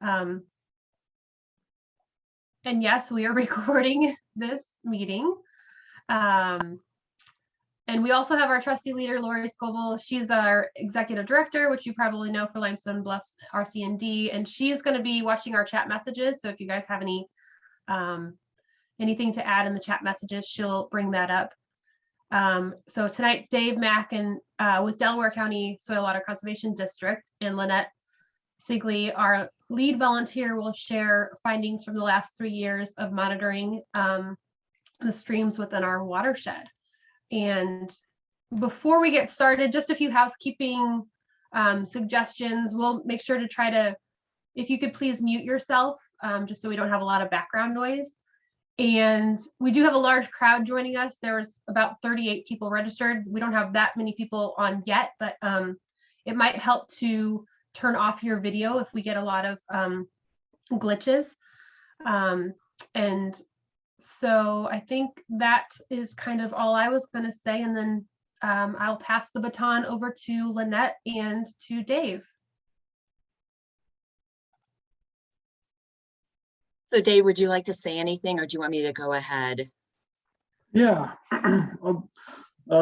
And yes, we are recording this meeting. And we also have our trustee leader, Lori Scoville. She's our executive director, which you probably know for Limestone Bluffs RC&D, and she's going to be watching our chat messages. So if you guys have any anything to add in the chat messages, she'll bring that up. So tonight, Dave, Mack, and with Delaware County Soil Water Conservation District, and Lynette Seigley, our lead volunteer, will share findings from the last 3 years of monitoring the streams within our watershed. And before we get started, just a few housekeeping suggestions. We'll make sure to try to, if you could please mute yourself, just so we don't have a lot of background noise. And we do have a large crowd joining us. There's about 38 people registered. We don't have that many people on yet, but it might help to turn off your video if we get a lot of glitches. And so I think that is kind of all I was going to say. And then I'll pass the baton over to Lynette and to Dave. So Dave, would you like to say anything, or do you want me to go ahead? Yeah,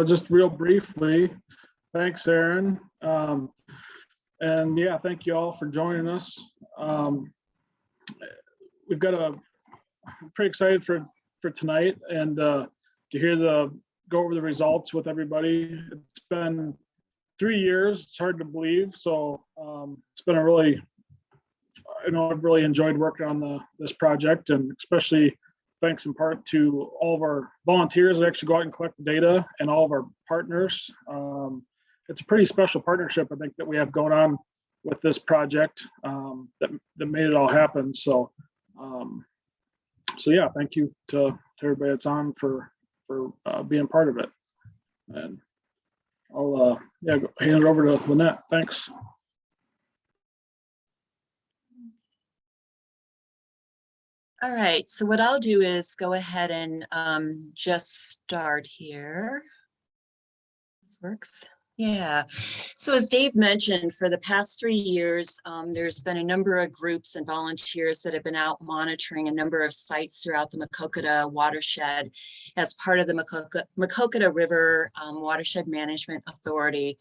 just real briefly. Thanks, Erin. And yeah, thank you all for joining us. We've got I'm pretty excited for tonight and to go over the results with everybody. It's been 3 years. It's hard to believe. So it's been a really, I've really enjoyed working on this project, and especially thanks in part to all of our volunteers that actually go out and collect the data, and all of our partners. It's a pretty special partnership, I think, that we have going on with this project that made it all happen. So, so yeah, thank you to everybody that's on for being part of it. And I'll hand it over to Lynette. Thanks. All right, so what I'll do is go ahead and just start here. This works. Yeah, so as Dave mentioned, for the past 3 years, there's been a number of groups and volunteers that have been out monitoring a number of sites throughout the Maquoketa watershed as part of the Maquoketa River Watershed Management Authority.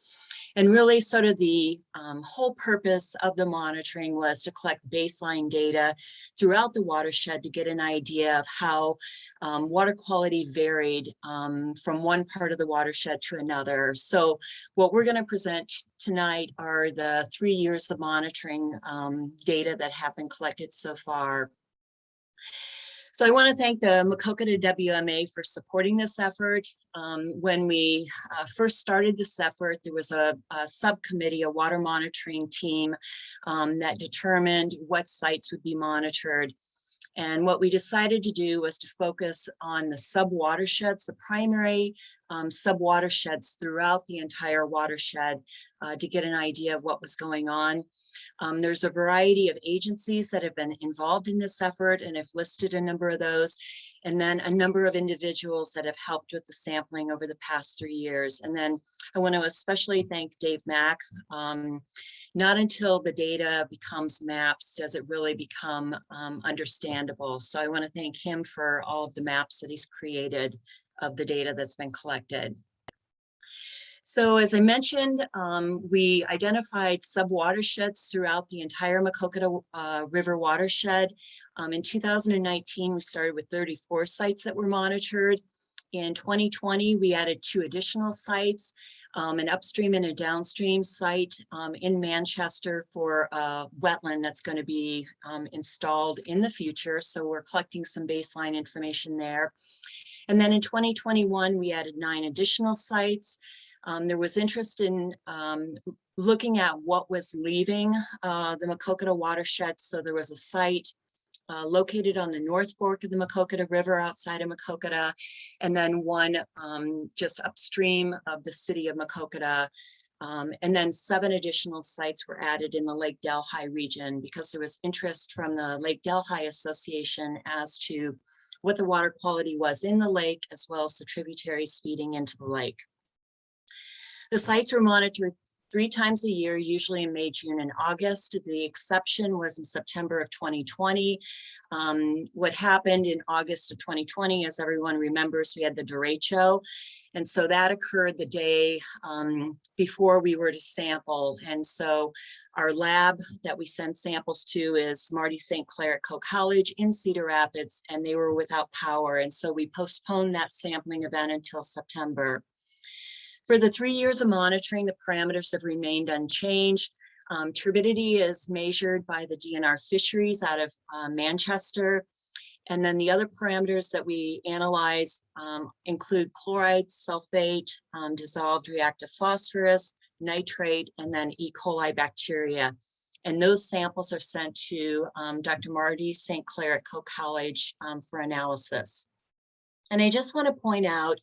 And really sort of the whole purpose of the monitoring was to collect baseline data throughout the watershed to get an idea of how water quality varied from one part of the watershed to another. So what we're going to present tonight are the 3 years of monitoring data that have been collected so far. So I want to thank the Maquoketa WMA for supporting this effort. When we first started this effort, there was a subcommittee, a water monitoring team that determined what sites would be monitored. And what we decided to do was to focus on the sub-watersheds, the primary sub-watersheds throughout the entire watershed to get an idea of what was going on. There's a variety of agencies that have been involved in this effort and have listed a number of those, and then a number of individuals that have helped with the sampling over the past 3 years. And then I want to especially thank Dave Mack. Not until the data becomes maps does it really become understandable. So I want to thank him for all of the maps that he's created of the data that's been collected. So as I mentioned, we identified sub-watersheds throughout the entire Maquoketa River watershed. In 2019, we started with 34 sites that were monitored. In 2020, we added 2 additional sites, an upstream and a downstream site in Manchester for a wetland that's going to be installed in the future. So we're collecting some baseline information there. And then in 2021, we added 9 additional sites. There was interest in looking at what was leaving the Maquoketa watershed. So there was a site located on the North Fork of the Maquoketa River outside of Maquoketa, and then one just upstream of the city of Maquoketa. And then 7 additional sites were added in the Lake Delhi region because there was interest from the Lake Delhi Association as to what the water quality was in the lake, as well as the tributaries feeding into the lake. The sites were monitored 3 times a year, usually in May, June, and August. The exception was in September of 2020. What happened in August of 2020, as everyone remembers, we had the derecho. And so that occurred the day before we were to sample. And so our lab that we send samples to is Marty St. Clair at Coe College in Cedar Rapids, and they were without power. And so we postponed that sampling event until September. For the 3 years of monitoring, the parameters have remained unchanged. Turbidity is measured by the DNR fisheries out of Manchester. And then the other parameters that we analyze include chloride, sulfate, dissolved reactive phosphorus, nitrate, and then E. coli bacteria. And those samples are sent to Dr. Marty St. Clair at Coe College for analysis. And I just want to point out,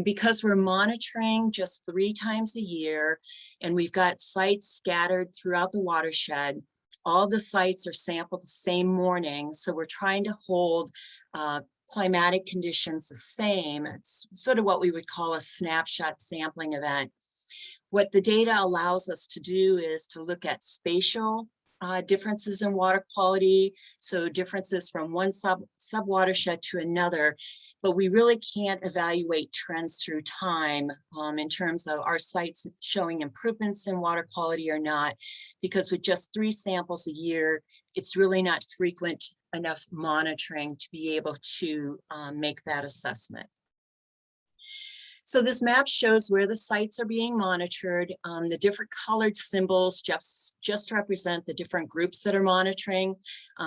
because we're monitoring just 3 times a year, and we've got sites scattered throughout the watershed, all the sites are sampled the same morning. So we're trying to hold climatic conditions the same. It's sort of what we would call a snapshot sampling event. What the data allows us to do is to look at spatial differences in water quality, so differences from one sub-watershed to another, but we really can't evaluate trends through time in terms of our sites showing improvements in water quality or not, because with just 3 samples a year, it's really not frequent enough monitoring to be able to make that assessment. So this map shows where the sites are being monitored. The different colored symbols just represent the different groups that are monitoring.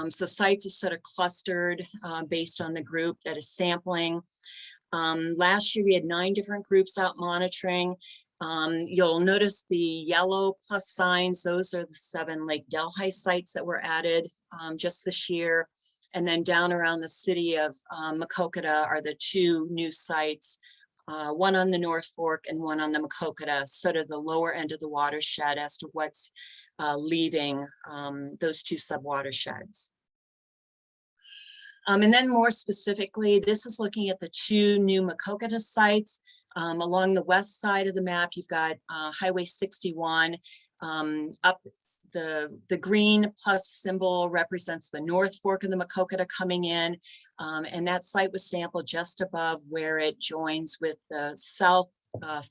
So sites are sort of clustered based on the group that is sampling. Last year we had 9 different groups out monitoring. You'll notice the yellow plus signs. Those are the 7 Lake Delhi sites that were added just this year. And then down around the city of Maquoketa are the 2 new sites. One on the North Fork and one on the Maquoketa, sort of the lower end of the watershed as to what's leaving those 2 sub-watersheds. And then more specifically, this is looking at the 2 new Maquoketa sites. Along the west side of the map, you've got Highway 61 up. The green plus symbol represents the North Fork of the Maquoketa coming in, and that site was sampled just above where it joins with the South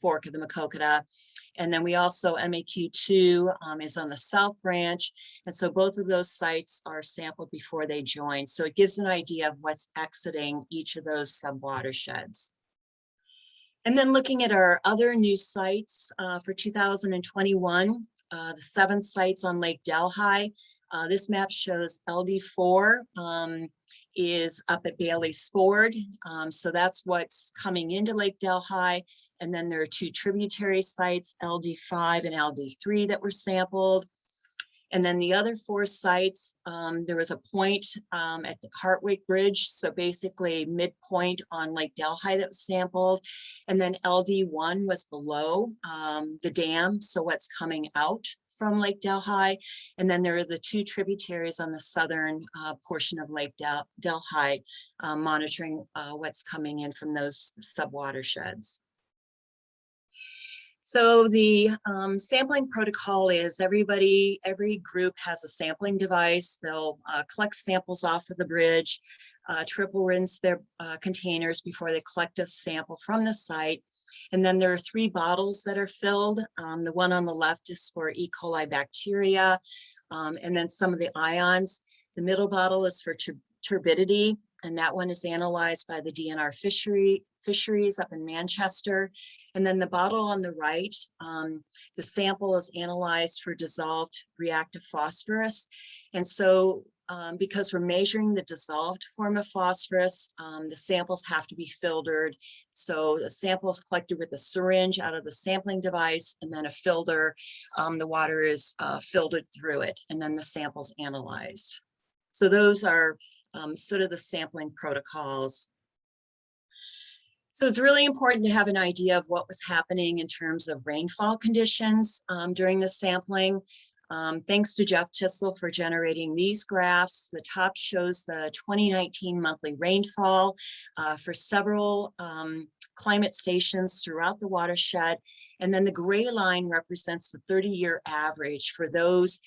Fork of the Maquoketa. And then we also, MAQ2 is on the South Branch, and so both of those sites are sampled before they join. So it gives an idea of what's exiting each of those sub-watersheds. And then looking at our other new sites for 2021, the 7 sites on Lake Delhi. This map shows LD4 is up at Bailey's Ford. So that's what's coming into Lake Delhi. And then there are 2 tributary sites, LD5 and LD3, that were sampled. And then the other 4 sites, there was a point at the Hartwick Bridge, so basically midpoint on Lake Delhi that was sampled. And then LD1 was below the dam, so what's coming out from Lake Delhi. And then there are the 2 tributaries on the southern portion of Lake Delhi, monitoring what's coming in from those sub-watersheds. So the sampling protocol is every group has a sampling device. They'll collect samples off of the bridge, triple rinse their containers before they collect a sample from the site. And then there are 3 bottles that are filled. The one on the left is for E. coli bacteria, and then some of the ions. The middle bottle is for turbidity, and that one is analyzed by the DNR fisheries up in Manchester. And then the bottle on the right, the sample is analyzed for dissolved reactive phosphorus. And so because we're measuring the dissolved form of phosphorus, the samples have to be filtered. So the sample is collected with a syringe out of the sampling device, and then a filter. The water is filtered through it, and then the sample's analyzed. So those are sort of the sampling protocols. So it's really important to have an idea of what was happening in terms of rainfall conditions during the sampling. Thanks to Jeff Tissel for generating these graphs. The top shows the 2019 monthly rainfall for several climate stations throughout the watershed. And then the gray line represents the 30-year average for those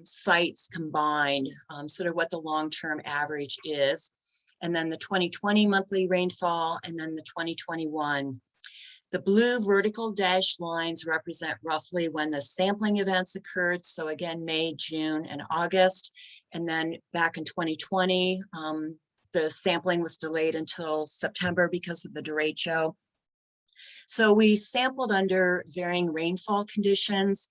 sites combined, sort of what the long-term average is. And then the 2020 monthly rainfall, and then the 2021. The blue vertical dashed lines represent roughly when the sampling events occurred. So again, May, June, and August. And then back in 2020, the sampling was delayed until September because of the derecho. So we sampled under varying rainfall conditions.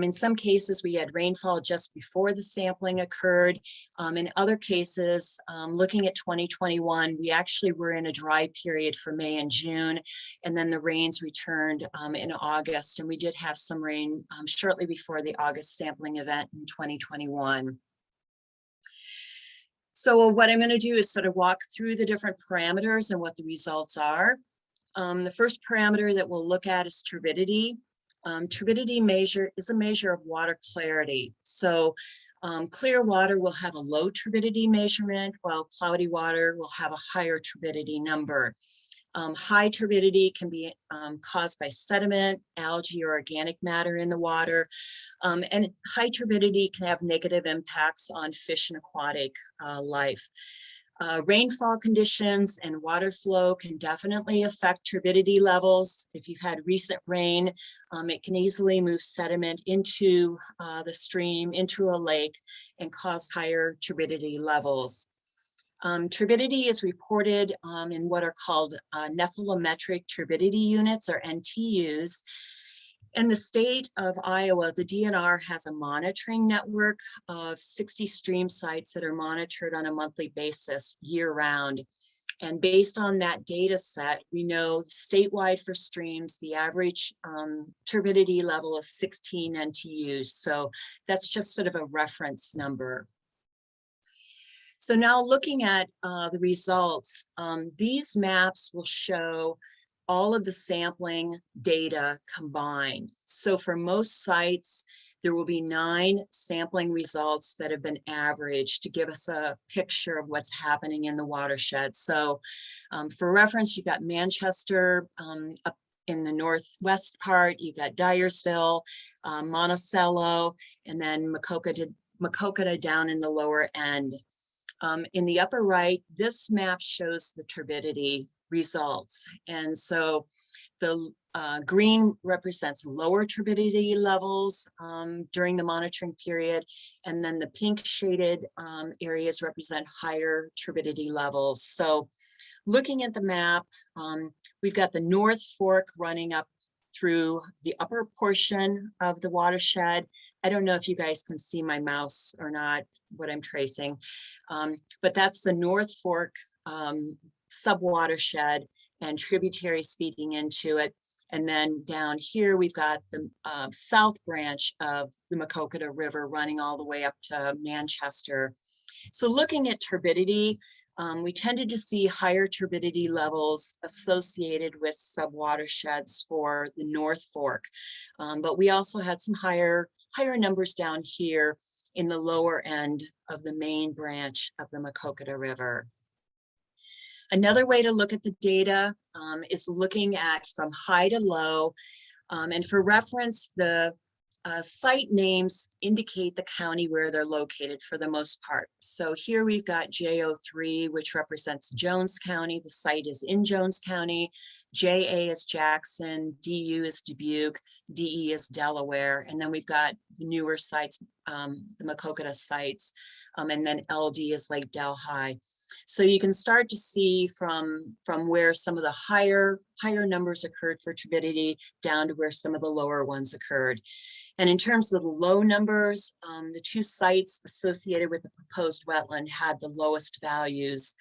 In some cases, we had rainfall just before the sampling occurred. In other cases, looking at 2021, we actually were in a dry period for May and June, and then the rains returned in August, and we did have some rain shortly before the August sampling event in 2021. So what I'm going to do is sort of walk through the different parameters and what the results are. The first parameter that we'll look at is turbidity. Turbidity is a measure of water clarity. So clear water will have a low turbidity measurement, while cloudy water will have a higher turbidity number. High turbidity can be caused by sediment, algae, or organic matter in the water. And high turbidity can have negative impacts on fish and aquatic life. Rainfall conditions and water flow can definitely affect turbidity levels. If you've had recent rain, it can easily move sediment into the stream, into a lake, and cause higher turbidity levels. Turbidity is reported in what are called nephelometric turbidity units, or NTUs. In the state of Iowa, the DNR has a monitoring network of 60 stream sites that are monitored on a monthly basis year-round. And based on that data set, we know statewide for streams, the average turbidity level is 16 NTUs. So that's just sort of a reference number. So now looking at the results, these maps will show all of the sampling data combined. So for most sites, there will be 9 sampling results that have been averaged to give us a picture of what's happening in the watershed. So for reference, you've got Manchester up in the northwest part, you've got Dyersville, Monticello, and then Maquoketa down in the lower end. In the upper right, this map shows the turbidity results. And so the green represents lower turbidity levels during the monitoring period. And then the pink shaded areas represent higher turbidity levels. So looking at the map, we've got the North Fork running up through the upper portion of the watershed. I don't know if you guys can see my mouse or not, what I'm tracing, but that's the North Fork sub-watershed and tributaries feeding into it. And then down here, we've got the south branch of the Maquoketa River running all the way up to Manchester. So looking at turbidity, we tended to see higher turbidity levels associated with sub-watersheds for the North Fork. But we also had some higher numbers down here in the lower end of the main branch of the Maquoketa River. Another way to look at the data is looking at from high to low. And for reference, the site names indicate the county where they're located for the most part. So here we've got J03, which represents Jones County. The site is in Jones County. JA is Jackson, DU is Dubuque, DE is Delaware. And then we've got the newer sites, the Maquoketa sites, and then LD is Lake Delhi. So you can start to see from where some of the higher numbers occurred for turbidity down to where some of the lower ones occurred. And in terms of the low numbers, the 2 sites associated with the proposed wetland had the lowest values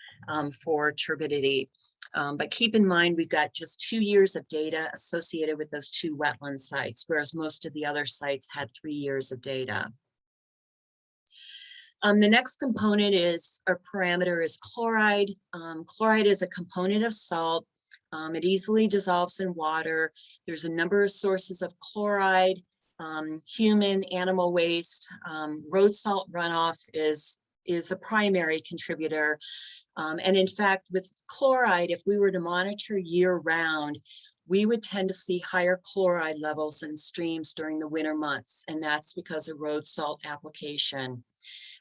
for turbidity. But keep in mind, we've got just 2 years of data associated with those 2 wetland sites, whereas most of the other sites had 3 years of data. The next component is, or parameter, is chloride. Chloride is a component of salt. It easily dissolves in water. There's a number of sources of chloride, human, animal waste. Road salt runoff is a primary contributor. And in fact, with chloride, if we were to monitor year round, we would tend to see higher chloride levels in streams during the winter months, and that's because of road salt application.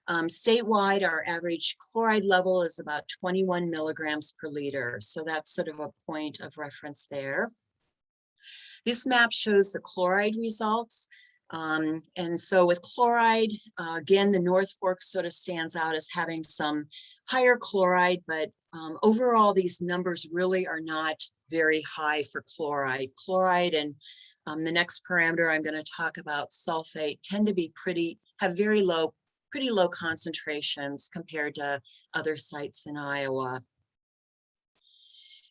Statewide, our average chloride level is about 21 milligrams per liter. So that's sort of a point of reference there. This map shows the chloride results. And so with chloride, again, the North Fork sort of stands out as having some higher chloride, but overall, these numbers really are not very high for chloride. Chloride and the next parameter I'm going to talk about, sulfate, tend to be have very low, pretty low concentrations compared to other sites in Iowa.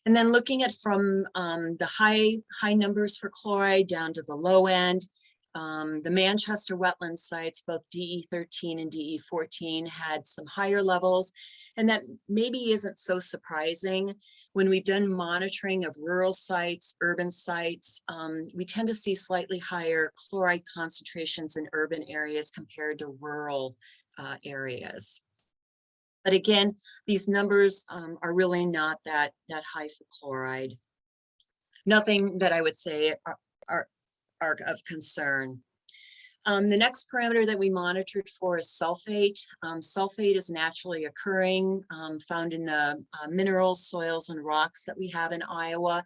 And then looking at from the high numbers for chloride down to the low end, the Manchester wetland sites, both DE13 and DE14, had some higher levels. And that maybe isn't so surprising. When we've done monitoring of rural sites, urban sites, we tend to see slightly higher chloride concentrations in urban areas compared to rural areas. But again, these numbers are really not that high for chloride. Nothing that I would say are of concern. The next parameter that we monitored for is sulfate. Sulfate is naturally occurring, found in the minerals, soils, and rocks that we have in Iowa.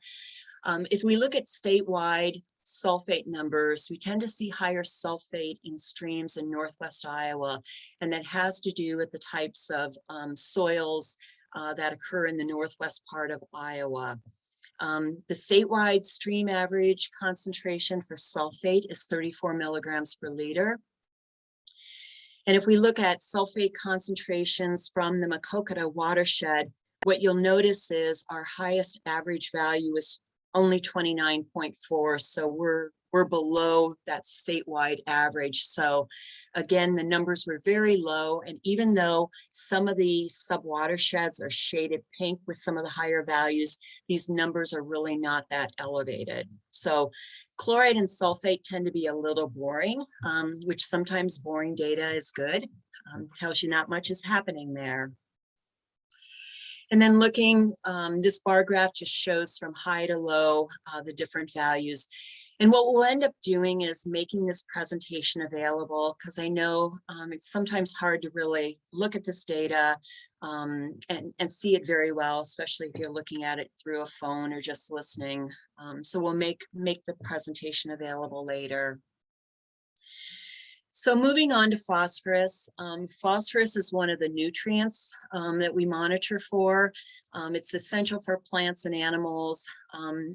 If we look at statewide sulfate numbers, we tend to see higher sulfate in streams in Northwest Iowa, and that has to do with the types of soils that occur in the northwest part of Iowa. The statewide stream average concentration for sulfate is 34 milligrams per liter. And if we look at sulfate concentrations from the Maquoketa watershed, what you'll notice is our highest average value is only 29.4, so we're below that statewide average. So again, the numbers were very low, and even though some of the sub-watersheds are shaded pink with some of the higher values, these numbers are really not that elevated. So chloride and sulfate tend to be a little boring, which sometimes boring data is good. Tells you not much is happening there. And then looking, this bar graph just shows from high to low the different values. And what we'll end up doing is making this presentation available, because I know it's sometimes hard to really look at this data and see it very well, especially if you're looking at it through a phone or just listening. So we'll make the presentation available later. So moving on to phosphorus. Phosphorus is one of the nutrients that we monitor for. It's essential for plants and animals.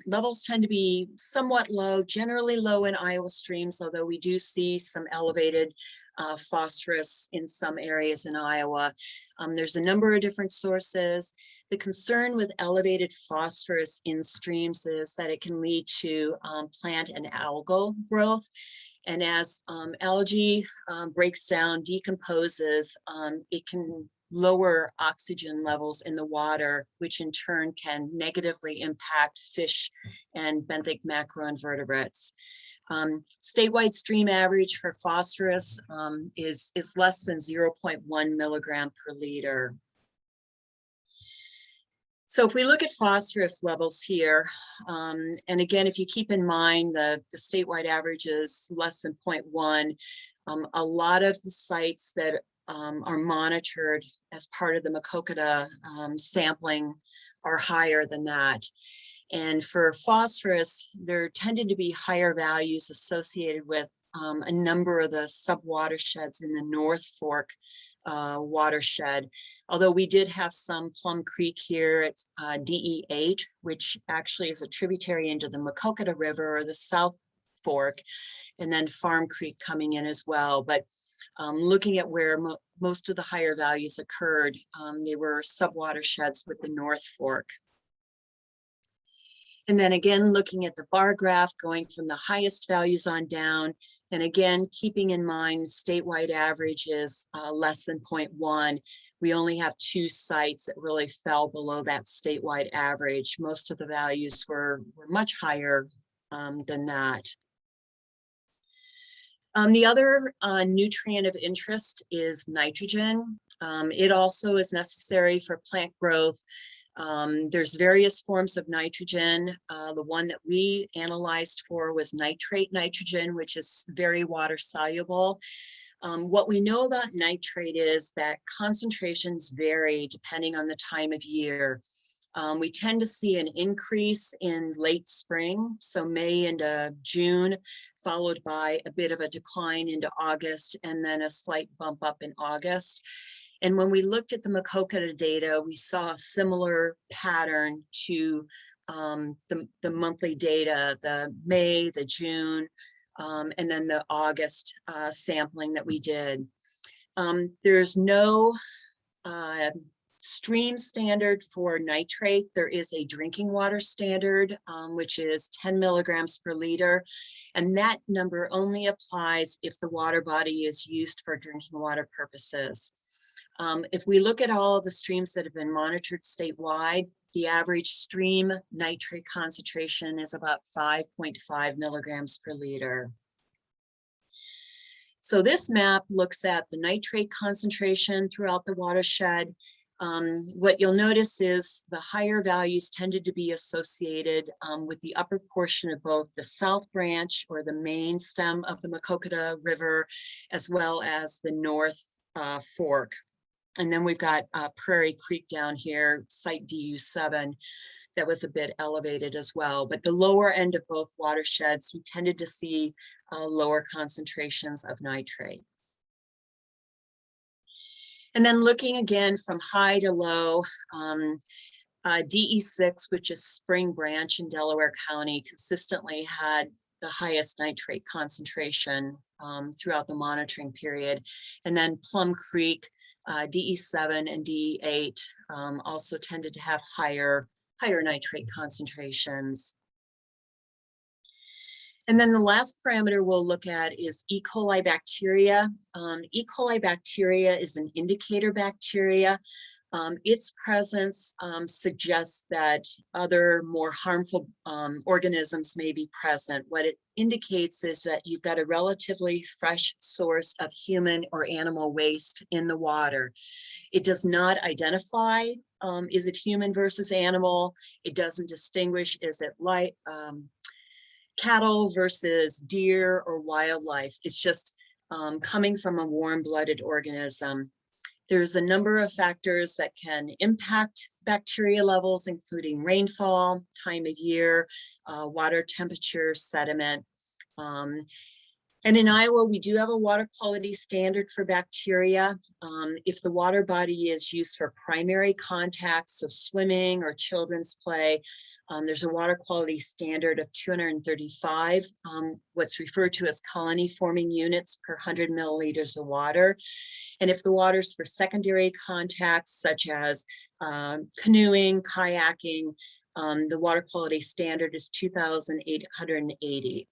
Levels tend to be somewhat low, generally low in Iowa streams, although we do see some elevated phosphorus in some areas in Iowa. There's a number of different sources. The concern with elevated phosphorus in streams is that it can lead to plant and algal growth. And as algae breaks down, decomposes, it can lower oxygen levels in the water, which in turn can negatively impact fish and benthic macroinvertebrates. Statewide stream average for phosphorus is less than 0.1 milligram per liter. So if we look at phosphorus levels here, and again, if you keep in mind the statewide average is less than 0.1, a lot of the sites that are monitored as part of the Maquoketa sampling are higher than that. And for phosphorus, there tended to be higher values associated with a number of the sub-watersheds in the North Fork watershed. Although we did have some Plum Creek here, it's DE8, which actually is a tributary into the Maquoketa River or the South Fork, and then Farm Creek coming in as well. But looking at where most of the higher values occurred, they were sub-watersheds with the North Fork. And then again, looking at the bar graph, going from the highest values on down, and again, keeping in mind the statewide average is less than 0.1. We only have 2 sites that really fell below that statewide average. Most of the values were much higher than that. The other nutrient of interest is nitrogen. It also is necessary for plant growth. There's various forms of nitrogen. The one that we analyzed for was nitrate nitrogen, which is very water soluble. What we know about nitrate is that concentrations vary depending on the time of year. We tend to see an increase in late spring, so May into June, followed by a bit of a decline into August, and then a slight bump up in August. And when we looked at the Maquoketa data, we saw a similar pattern to the monthly data, the May, the June, and then the August sampling that we did. There's no stream standard for nitrate. There is a drinking water standard, which is 10 milligrams per liter. And that number only applies if the water body is used for drinking water purposes. If we look at all of the streams that have been monitored statewide, the average stream nitrate concentration is about 5.5 milligrams per liter. So this map looks at the nitrate concentration throughout the watershed. What you'll notice is the higher values tended to be associated with the upper portion of both the South Branch, or the main stem of the Maquoketa River, as well as the North Fork. And then we've got Prairie Creek down here, site DU7, that was a bit elevated as well. But the lower end of both watersheds, we tended to see lower concentrations of nitrate. And then looking again from high to low, DE6, which is Spring Branch in Delaware County, consistently had the highest nitrate concentration throughout the monitoring period. And then Plum Creek, DE7 and DE8 also tended to have higher nitrate concentrations. And then the last parameter we'll look at is E. coli bacteria. E. coli bacteria is an indicator bacteria. Its presence suggests that other more harmful organisms may be present. What it indicates is that you've got a relatively fresh source of human or animal waste in the water. It does not identify, is it human versus animal? It doesn't distinguish, is it like cattle versus deer or wildlife. It's just coming from a warm-blooded organism. There's a number of factors that can impact bacteria levels, including rainfall, time of year, water temperature, sediment. And in Iowa, we do have a water quality standard for bacteria. If the water body is used for primary contacts, so swimming or children's play, there's a water quality standard of 235, what's referred to as colony forming units per 100 milliliters of water. And if the water's for secondary contacts, such as canoeing, kayaking, the water quality standard is 2,880.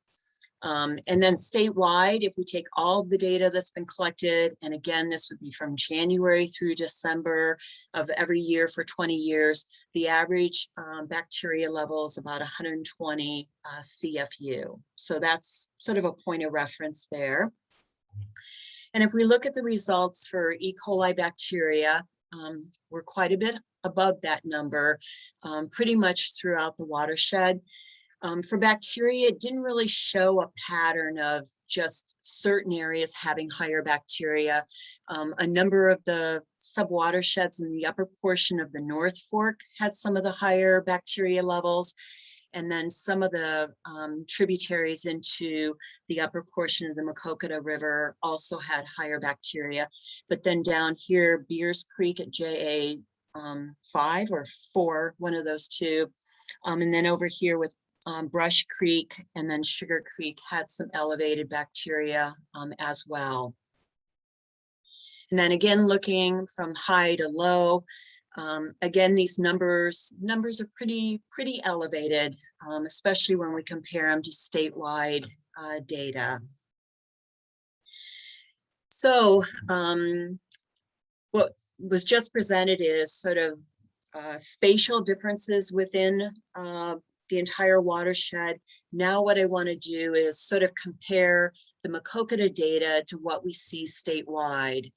And then statewide, if we take all of the data that's been collected, and again, this would be from January through December of every year for 20 years, the average bacteria level is about 120 CFU. So that's sort of a point of reference there. And if we look at the results for E. coli bacteria, we're quite a bit above that number, pretty much throughout the watershed. For bacteria, it didn't really show a pattern of just certain areas having higher bacteria. A number of the subwatersheds in the upper portion of the North Fork had some of the higher bacteria levels. And then some of the tributaries into the upper portion of the Maquoketa River also had higher bacteria. But then down here, Beers Creek at JA 5 or 4, one of those two. And then over here with Brush Creek and then Sugar Creek had some elevated bacteria as well. And then again, looking from high to low, again, these numbers are pretty elevated, especially when we compare them to statewide data. So what was just presented is sort of spatial differences within the entire watershed. Now what I want to do is sort of compare the the Maquoketa data to what we see statewide.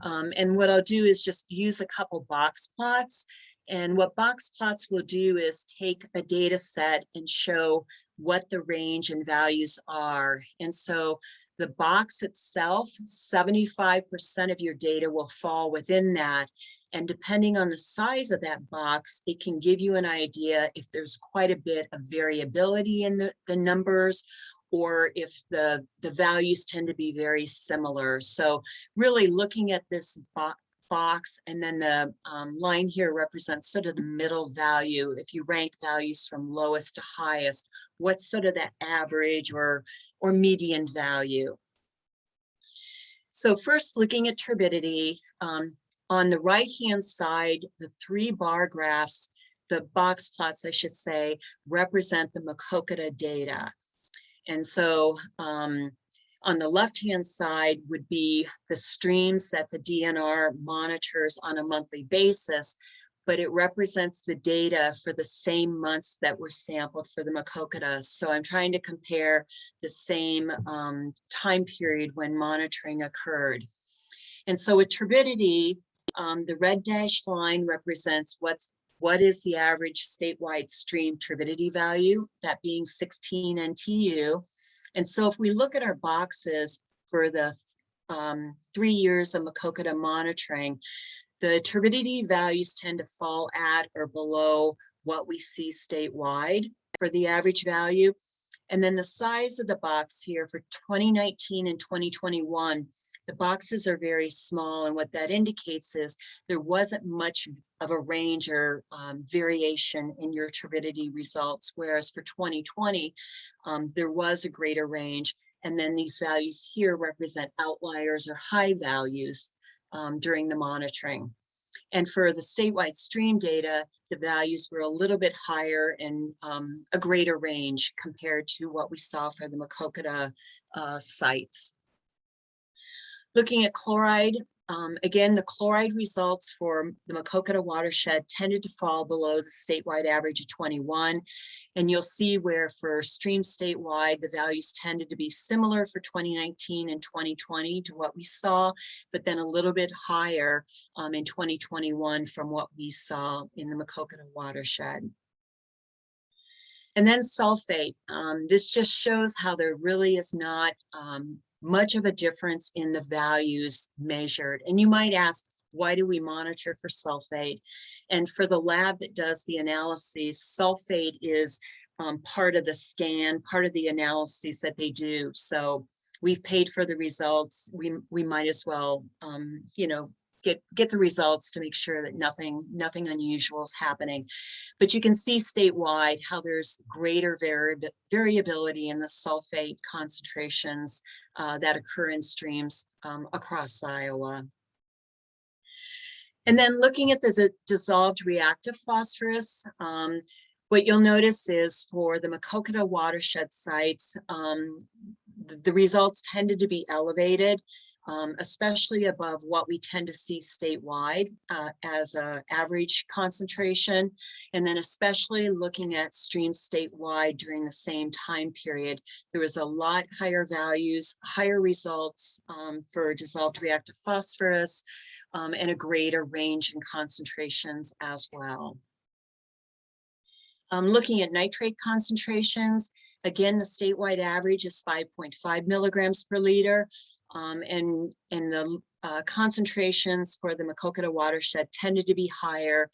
And what I'll do is just use a couple box plots. And what box plots will do is take a data set and show what the range and values are. And so the box itself, 75% of your data will fall within that. And depending on the size of that box, it can give you an idea if there's quite a bit of variability in the numbers, or if the values tend to be very similar. So really looking at this box, and then the line here represents sort of the middle value. If you rank values from lowest to highest, what's sort of that average or median value? So first, looking at turbidity, on the right-hand side, the 3 bar graphs, the box plots, I should say, represent the Maquoketa data. And so on the left-hand side would be the streams that the DNR monitors on a monthly basis, but it represents the data for the same months that were sampled for the Maquoketa. So I'm trying to compare the same time period when monitoring occurred. And so with turbidity, the red dashed line represents what is the average statewide stream turbidity value, that being 16 NTU. And so if we look at our boxes for the 3 years of Maquoketa monitoring, the turbidity values tend to fall at or below what we see statewide for the average value. And then the size of the box here for 2019 and 2021, the boxes are very small, and what that indicates is there wasn't much of a range or variation in your turbidity results, whereas for 2020, there was a greater range. And then these values here represent outliers or high values during the monitoring. And for the statewide stream data, the values were a little bit higher and a greater range compared to what we saw for the Maquoketa sites. Looking at chloride, again, the chloride results for the Maquoketa watershed tended to fall below the statewide average of 21. And you'll see where for stream statewide, the values tended to be similar for 2019 and 2020 to what we saw, but then a little bit higher in 2021 from what we saw in the Maquoketa watershed. And then sulfate. This just shows how there really is not much of a difference in the values measured. And you might ask, why do we monitor for sulfate? And for the lab that does the analyses, sulfate is part of the scan, part of the analyses that they do. So we've paid for the results. We might as well, you know, get the results to make sure that nothing unusual is happening. But you can see statewide how there's greater variability in the sulfate concentrations that occur in streams across Iowa. And then looking at the dissolved reactive phosphorus, what you'll notice is for the Maquoketa watershed sites, the results tended to be elevated, especially above what we tend to see statewide as an average concentration. And then especially looking at streams statewide during the same time period, there was a lot higher values, higher results for dissolved reactive phosphorus, and a greater range in concentrations as well. Looking at nitrate concentrations, again, the statewide average is 5.5 milligrams per liter. And the concentrations for the Maquoketa watershed tended to be higher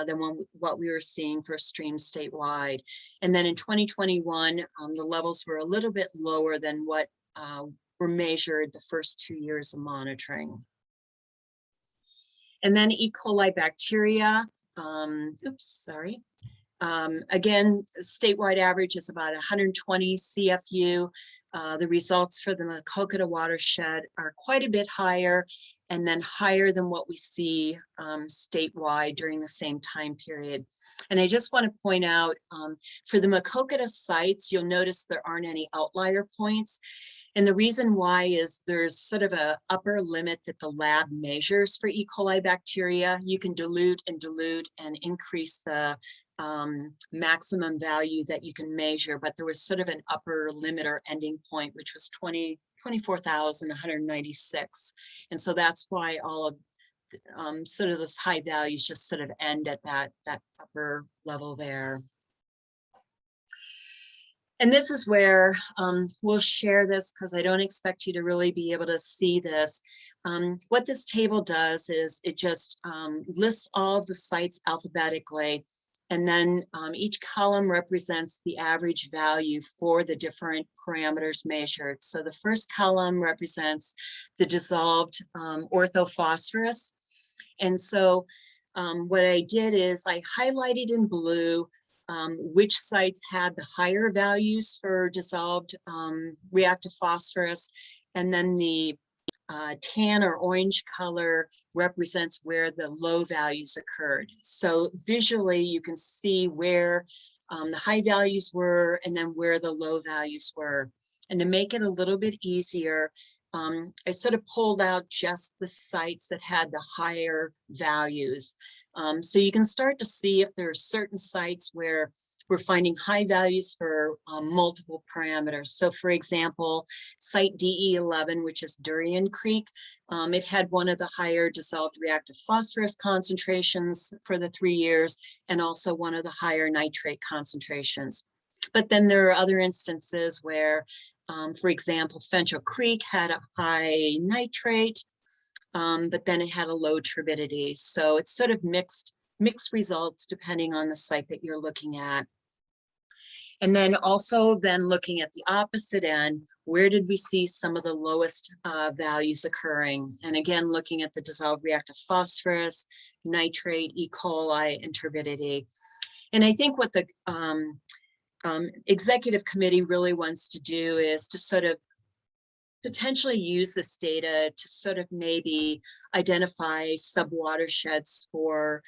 than what we were seeing for streams statewide. And then in 2021, the levels were a little bit lower than what were measured the first 2 years of monitoring. And then E. coli bacteria, again, statewide average is about 120 CFU. The results for the Maquoketa watershed are quite a bit higher, and then higher than what we see statewide during the same time period. And I just want to point out, for the Maquoketa sites, you'll notice there aren't any outlier points. And the reason why is there's sort of an upper limit that the lab measures for E. coli bacteria. You can dilute and increase the maximum value that you can measure, but there was sort of an upper limit or ending point, which was 20 24,196. And so that's why all of sort of those high values just sort of end at that upper level there. And this is where we'll share this because I don't expect you to really be able to see this. What this table does is it just lists all of the sites alphabetically, and then each column represents the average value for the different parameters measured. So the first column represents the dissolved orthophosphorus. And so what I did is I highlighted in blue which sites had the higher values for dissolved reactive phosphorus, and then the tan or orange color represents where the low values occurred. So visually you can see where the high values were and then where the low values were. And to make it a little bit easier, I sort of pulled out just the sites that had the higher values. So you can start to see if there are certain sites where we're finding high values for multiple parameters. So for example, site DE11, which is Durian Creek, it had one of the higher dissolved reactive phosphorus concentrations for the 3 years, and also one of the higher nitrate concentrations. But then there are other instances where, for example, Fenchel Creek had a high nitrate, but then it had a low turbidity. So it's sort of mixed results depending on the site that you're looking at. And then also then looking at the opposite end, where did we see some of the lowest values occurring? And again, looking at the dissolved reactive phosphorus, nitrate, E. coli, and turbidity. And I think what the executive committee really wants to do is to sort of potentially use this data to sort of maybe identify sub-watersheds for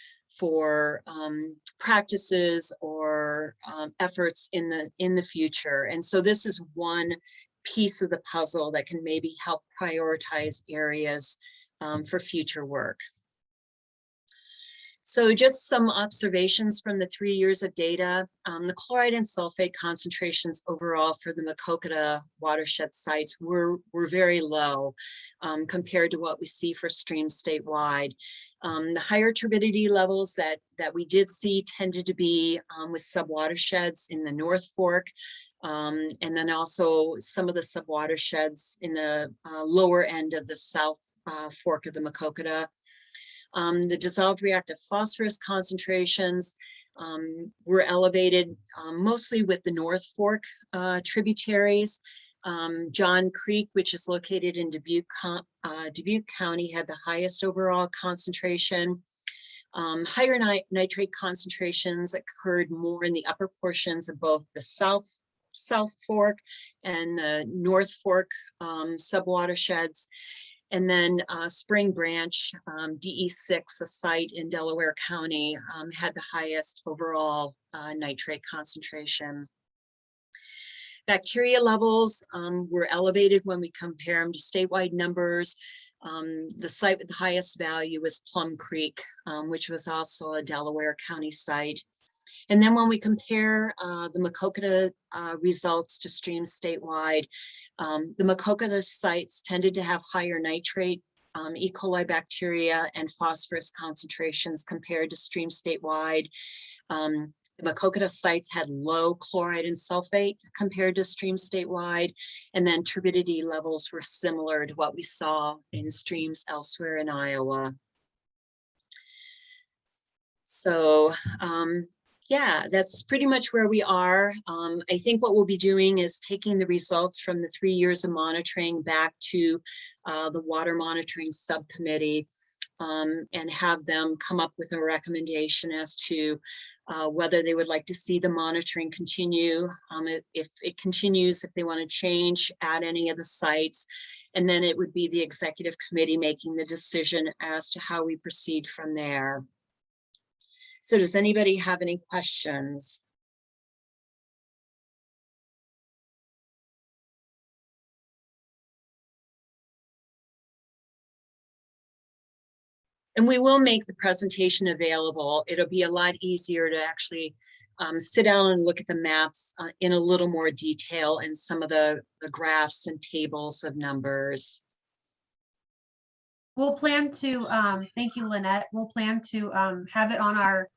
practices or efforts in the future. And so this is one piece of the puzzle that can maybe help prioritize areas for future work. So just some observations from the 3 years of data. The chloride and sulfate concentrations overall for the Maquoketa watershed sites were very low compared to what we see for streams statewide. The higher turbidity levels that we did see tended to be with subwatersheds in the North Fork, and then also some of the subwatersheds in the lower end of the South Fork of the Maquoketa. The dissolved reactive phosphorus concentrations were elevated mostly with the North Fork tributaries. John Creek, which is located in Dubuque County, had the highest overall concentration. Higher nitrate concentrations occurred more in the upper portions of both the South Fork and the North Fork subwatersheds. And then Spring Branch, DE6, a site in Delaware County, had the highest overall nitrate concentration. Bacteria levels were elevated when we compare them to statewide numbers. The site with the highest value was Plum Creek, which was also a Delaware County site. And then when we compare the Maquoketa results to streams statewide, the Maquoketa sites tended to have higher nitrate, E. coli bacteria, and phosphorus concentrations compared to streams statewide. The Maquoketa sites had low chloride and sulfate compared to streams statewide, and then turbidity levels were similar to what we saw in streams elsewhere in Iowa. So, yeah, that's pretty much where we are. I think what we'll be doing is taking the results from the 3 years of monitoring back to the water monitoring subcommittee and have them come up with a recommendation as to whether they would like to see the monitoring continue. If it continues, if they want to change, add any of the sites, and then it would be the executive committee making the decision as to how we proceed from there. So does anybody have any questions? And we will make the presentation available. It'll be a lot easier to actually sit down and look at the maps in a little more detail and some of the graphs and tables of numbers. We'll plan to, thank you, Lynette. We'll plan to have it on our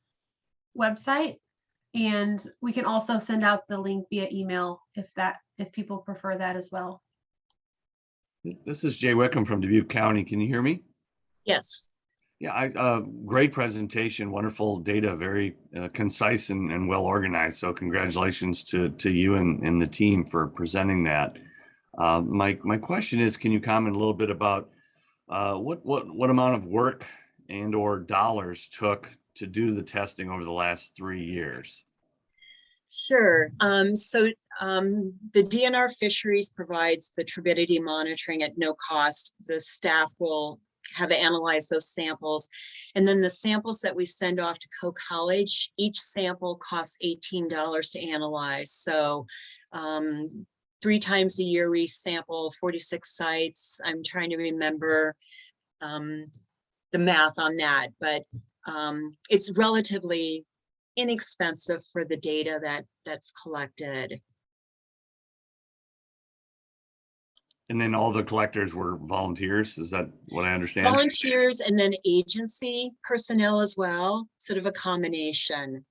website, and we can also send out the link via email if people prefer that as well. This is Jay Wickham from Dubuque County. Can you hear me? Yes. Yeah, great presentation, wonderful data, very concise and well organized. So congratulations to you and the team for presenting that. My question is, can you comment a little bit about what amount of work and or dollars took to do the testing over the last 3 years? Sure. The DNR Fisheries provides the turbidity monitoring at no cost. The staff will have analyzed those samples. And then the samples that we send off to Coe College, each sample costs $18 to analyze. So 3 times a year we sample 46 sites. I'm trying to remember the math on that, but it's relatively inexpensive for the data that's collected. And then all the collectors were volunteers. Is that what I understand? Volunteers and then agency personnel as well, sort of a combination.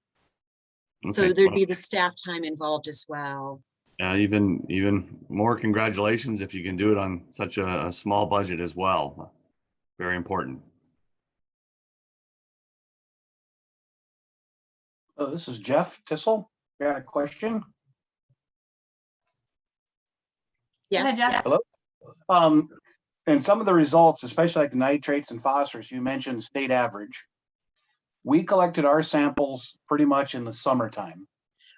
Okay. So there'd be the staff time involved as well. Even more congratulations if you can do it on such a small budget as well. Very important. Oh, this is Jeff Tissel. Got a question? Yes. Jeff. Hello. And some of the results, especially like the nitrates and phosphorus, you mentioned state average. We collected our samples pretty much in the summertime.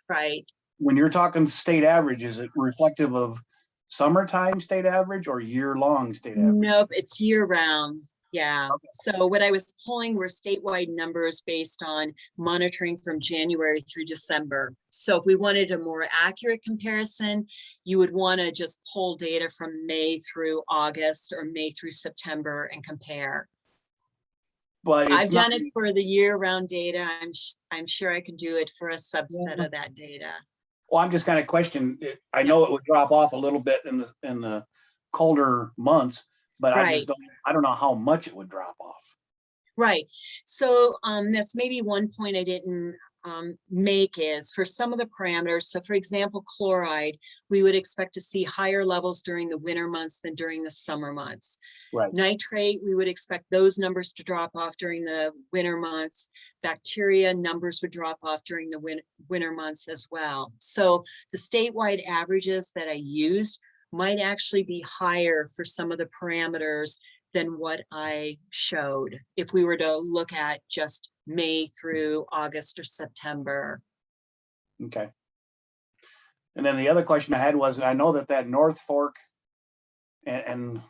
Right. When you're talking state average, is it reflective of summertime state average or year-long state average? Nope, it's year round. Yeah. Okay. So what I was pulling were statewide numbers based on monitoring from January through December. So if we wanted a more accurate comparison, you would want to just pull data from May through August or May through September and compare. But I've done it for the year-round data. I'm sure I could do it for a subset of that data. Well, I'm just kind of questioning. I know it would drop off a little bit in the colder months, but Right. I don't know how much it would drop off. Right. So that's maybe one point I didn't make is for some of the parameters. So for example, chloride, we would expect to see higher levels during the winter months than during the summer months. Right. Nitrate, we would expect those numbers to drop off during the winter months. Bacteria numbers would drop off during the winter months as well. So the statewide averages that I used might actually be higher for some of the parameters than what I showed if we were to look at just May through August or September. Okay. And then the other question I had was, I know that North Fork, and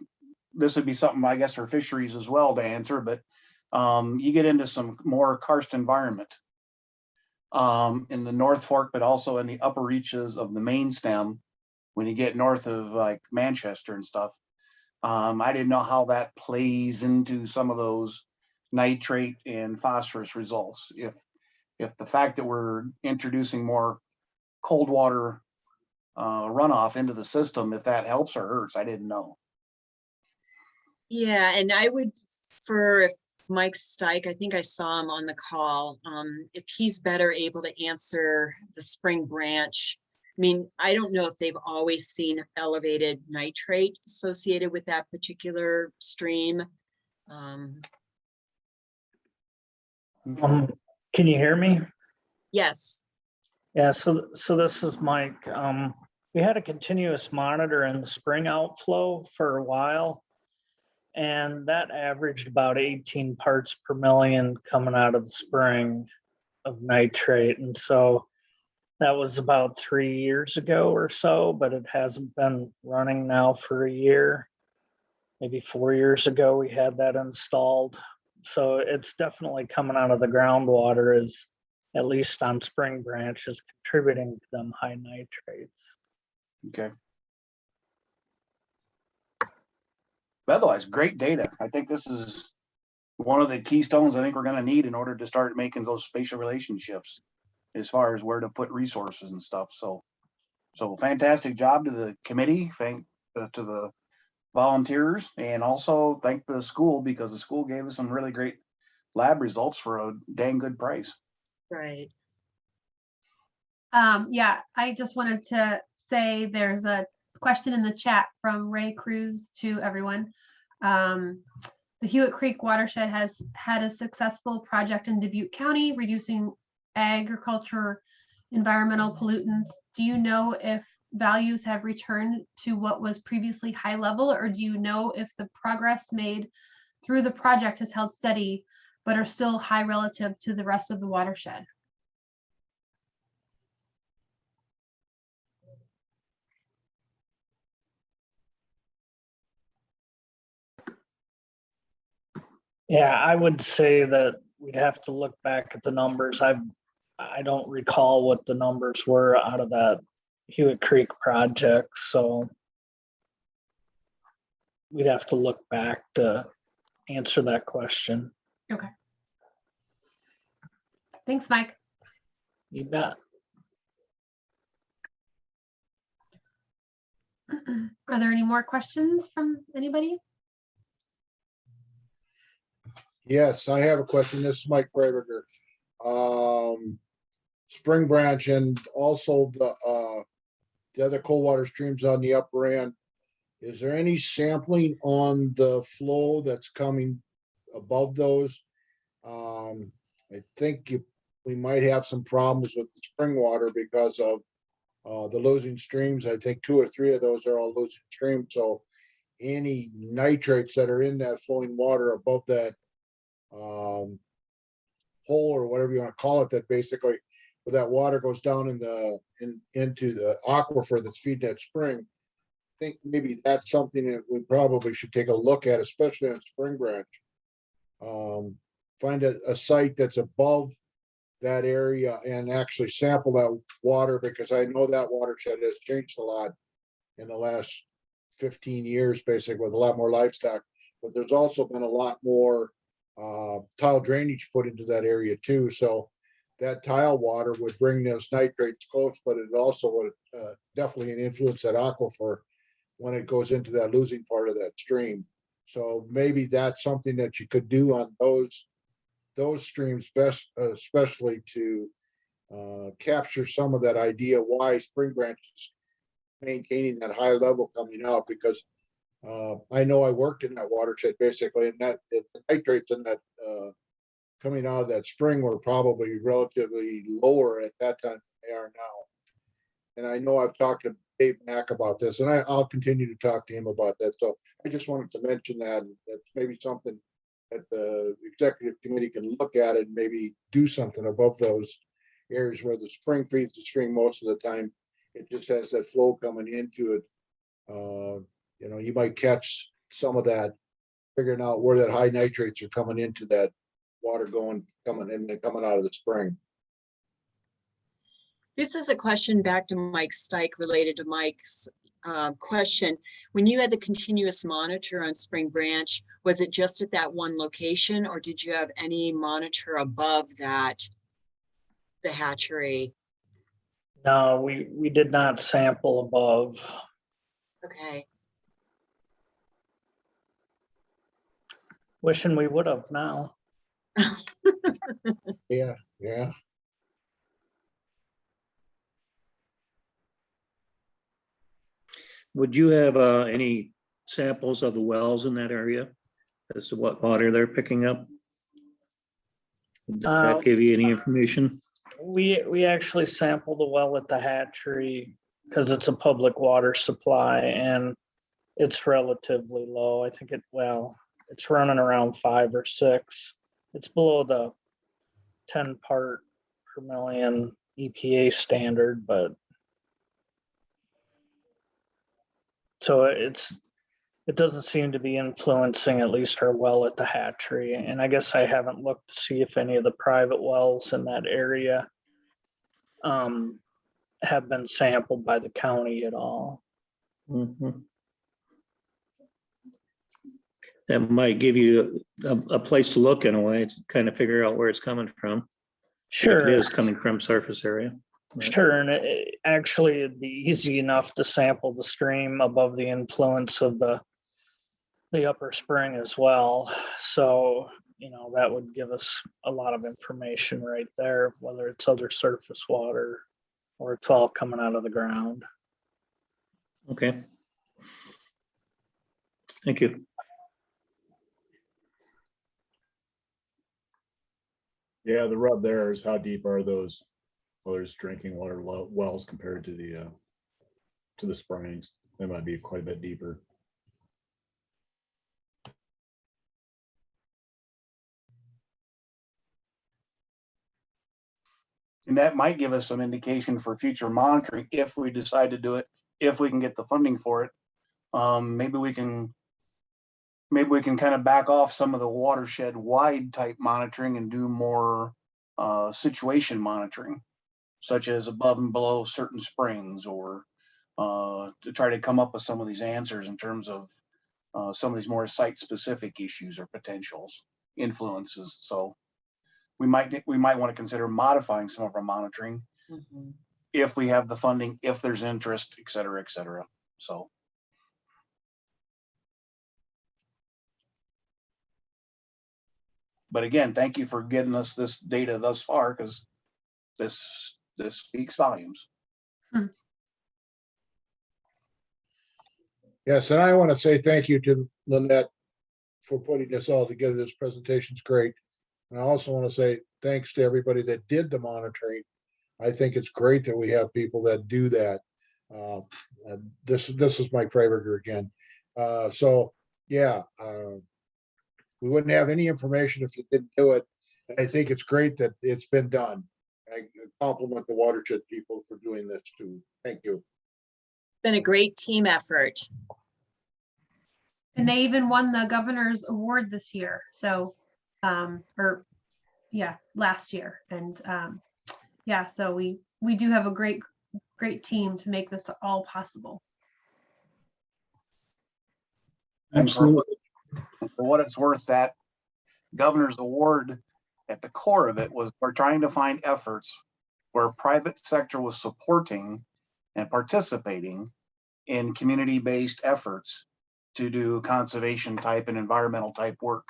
this would be something I guess for fisheries as well to answer, but you get into some more karst environment in the North Fork, but also in the upper reaches of the main stem when you get north of like Manchester and stuff. I didn't know how that plays into some of those nitrate and phosphorus results. If the fact that we're introducing more cold water runoff into the system, if that helps or hurts, I didn't know. Yeah, and I would, for Mike Steik, I think I saw him on the call, if he's better able to answer the spring branch. I mean, I don't know if they've always seen elevated nitrate associated with that particular stream. Can you hear me? Yes. Yeah, so this is Mike. We had a continuous monitor in the spring outflow for a while, and that averaged about 18 parts per million coming out of the spring of nitrate. And so that was about 3 years ago or so, but it hasn't been running now for a year. Maybe 4 years ago we had that installed. So it's definitely coming out of the groundwater, as at least on spring branch, is contributing to them high nitrates. Okay. But otherwise, great data. I think this is one of the keystones I think we're gonna need in order to start making those spatial relationships as far as where to put resources and stuff. So fantastic job to the committee, to the volunteers, and also thank the school, because the school gave us some really great lab results for a dang good price. Right. Yeah, I just wanted to say there's a question in the chat from Ray Cruz to everyone. The Hewitt Creek watershed has had a successful project in Dubuque County, reducing agriculture, environmental pollutants. Do you know if values have returned to what was previously high level, or do you know if the progress made through the project has held steady, but are still high relative to the rest of the watershed? Yeah, I would say that we'd have to look back at the numbers. I don't recall what the numbers were out of that Hewitt Creek project, so we'd have to look back to answer that question. Okay. Thanks, Mike. You bet. Are there any more questions from anybody? Yes, I have a question. This is Mike Freiberger. Spring Branch and also the other cold water streams on the upper end. Is there any sampling on the flow that's coming above those? I think we might have some problems with the spring water because of the losing streams. I think 2 or 3 of those are all losing streams. So any nitrates that are in that flowing water above that hole or whatever you want to call it, that basically where that water goes down into the aquifer that's feeding that spring. I think maybe that's something that we probably should take a look at, especially on Spring Branch. Find a site that's above that area and actually sample that water, because I know that watershed has changed a lot in the last 15 years, basically, with a lot more livestock. But there's also been a lot more tile drainage put into that area too. So that tile water would bring those nitrates close, but it also would definitely influence that aquifer when it goes into that losing part of that stream. So maybe that's something that you could do on those streams, especially to capture some of that idea why Spring Branch is maintaining that high level coming out, because I know I worked in that watershed basically, and that the nitrates in that coming out of that spring were probably relatively lower at that time than they are now. And I know I've talked to Dave Mack about this, and I'll continue to talk to him about that. So I just wanted to mention that that's maybe something that the executive committee can look at and maybe do something above those areas where the spring feeds the stream most of the time. It just has that flow coming into it. You know, you might catch some of that, figuring out where that high nitrates are coming into that water coming out of the spring. This is a question back to Mike Stike related to Mike's question. When you had the continuous monitor on Spring Branch, was it just at that one location, or did you have any monitor above that, the hatchery? No, we did not sample above. Okay. Wishing we would have now. Yeah. Would you have any samples of the wells in that area as to what water they're picking up? Did that give you any information? We actually sampled the well at the hatchery because it's a public water supply and it's relatively low. I think it's running around 5 or 6. It's below the 10 part per million EPA standard, but so it doesn't seem to be influencing at least our well at the hatchery. And I guess I haven't looked to see if any of the private wells in that area have been sampled by the county at all. Mhm. that might give you a place to look in a way to kind of figure out where it's coming from. If Sure. it is coming from surface area. Sure, and actually it'd be easy enough to sample the stream above the influence of the upper spring as well. So, you know, that would give us a lot of information right there, whether it's other surface water or it's all coming out of the ground. Okay. Thank you. Yeah, the rub there is how deep are those, well, there's drinking water wells compared to the springs. They might be quite a bit deeper. And that might give us some indication for future monitoring if we decide to do it, if we can get the funding for it. Maybe we can kind of back off some of the watershed wide type monitoring and do more situation monitoring, such as above and below certain springs, or to try to come up with some of these answers in terms of some of these more site specific issues or potentials, influences. So we might want to consider modifying some of our monitoring if we have the funding, if there's interest, et cetera, et cetera. So. But again, thank you for getting us this data thus far, because this speaks volumes. Yes, and I want to say thank you to Lynette for putting this all together. This presentation's great. And I also want to say thanks to everybody that did the monitoring. I think it's great that we have people that do that. And this is my favorite group again. So yeah, we wouldn't have any information if you didn't do it. And I think it's great that it's been done. I compliment the watershed people for doing this too. Thank you. Been a great team effort. And they even won the governor's award this year. So, last year. And so we do have a great team to make this all possible. Absolutely. For what it's worth, that governor's award at the core of it was we're trying to find efforts where private sector was supporting and participating in community-based efforts to do conservation type and environmental type work.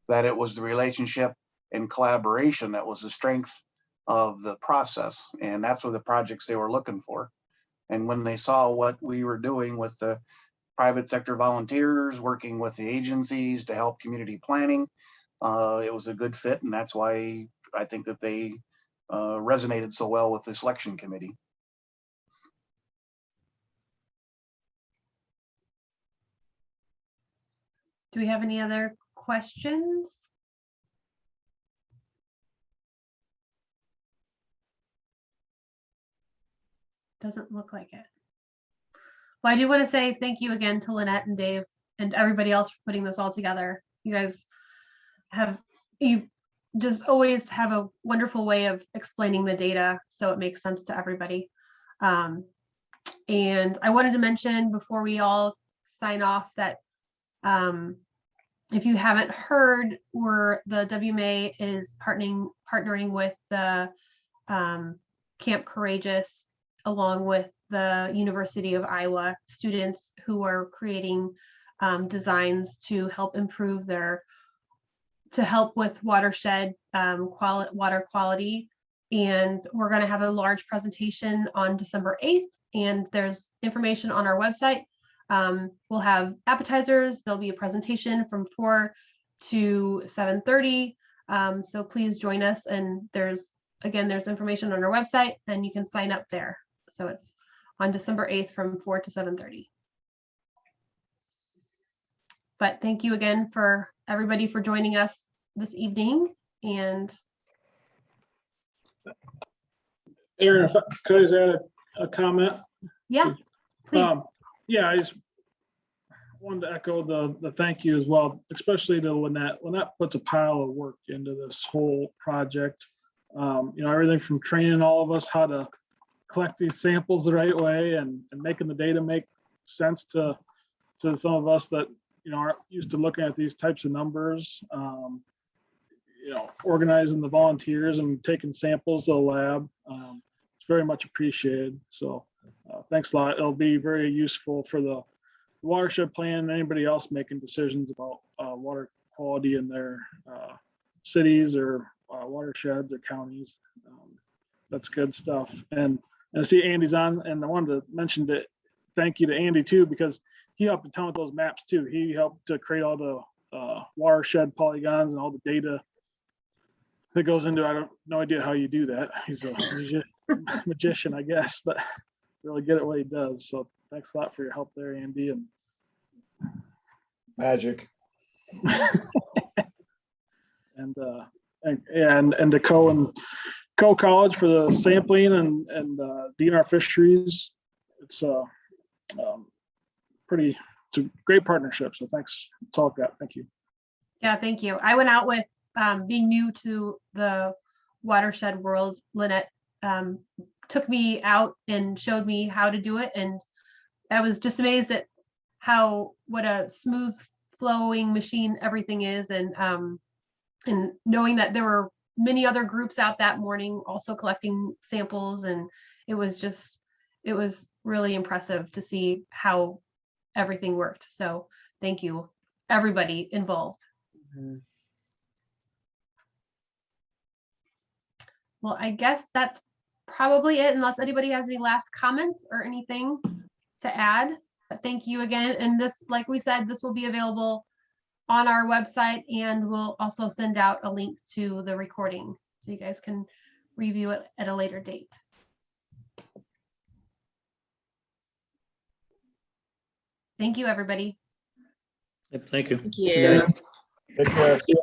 That it was the relationship and collaboration that was the strength of the process. And that's what the projects they were looking for. And when they saw what we were doing with the private sector volunteers, working with the agencies to help community planning, it was a good fit. And that's why I think that they resonated so well with the selection committee. Do we have any other questions? Doesn't look like it. Well, I do want to say thank you again to Lynette and Dave and everybody else for putting this all together. You guys you just always have a wonderful way of explaining the data so it makes sense to everybody. And I wanted to mention before we all sign off that if you haven't heard, the WMA is partnering with the Camp Courageous along with the University of Iowa students who are creating designs to help improve to help with watershed water quality. And we're going to have a large presentation on December 8th, and there's information on our website. We'll have appetizers. There'll be a presentation from 4 to 7:30. So please join us. And there's information on our website and you can sign up there. So it's on December 8th from 4 to 7:30. But thank you again for everybody for joining us this evening. And Aaron, if I could I just add a comment? yeah, please. Yeah, I just wanted to echo the thank you as well, especially to Lynette. Lynette puts a pile of work into this whole project. Everything from training all of us how to collect these samples the right way and making the data make sense to some of us that aren't used to looking at these types of numbers. Organizing the volunteers and taking samples to the lab. It's very much appreciated. So thanks a lot. It'll be very useful for the watershed plan and anybody else making decisions about water quality in their cities or watersheds or counties. That's good stuff. And I see Andy's on, and I wanted to mention that thank you to Andy too, because he helped a ton with those maps too. He helped to create all the watershed polygons and all the data that goes into. I don't no idea how you do that. He's a magician, I guess, but really good at what he does. So thanks a lot for your help there, Andy. And Magic. and to Co College for the sampling and DNR Fisheries. It's a great partnership. So thanks. That's all I've got. Thank you. Yeah, thank you. I went out with being new to the watershed world. Lynette took me out and showed me how to do it, and I was just amazed at what a smooth flowing machine everything is, and knowing that there were many other groups out that morning also collecting samples, and it was really impressive to see how everything worked. So thank you, everybody involved. Mhm. Well, I guess that's probably it, unless anybody has any last comments or anything to add. But thank you again. And this, like we said, this will be available on our website, and we'll also send out a link to the recording so you guys can review it at a later date. Thank you, everybody. Yep, thank you. Thank you. Take care.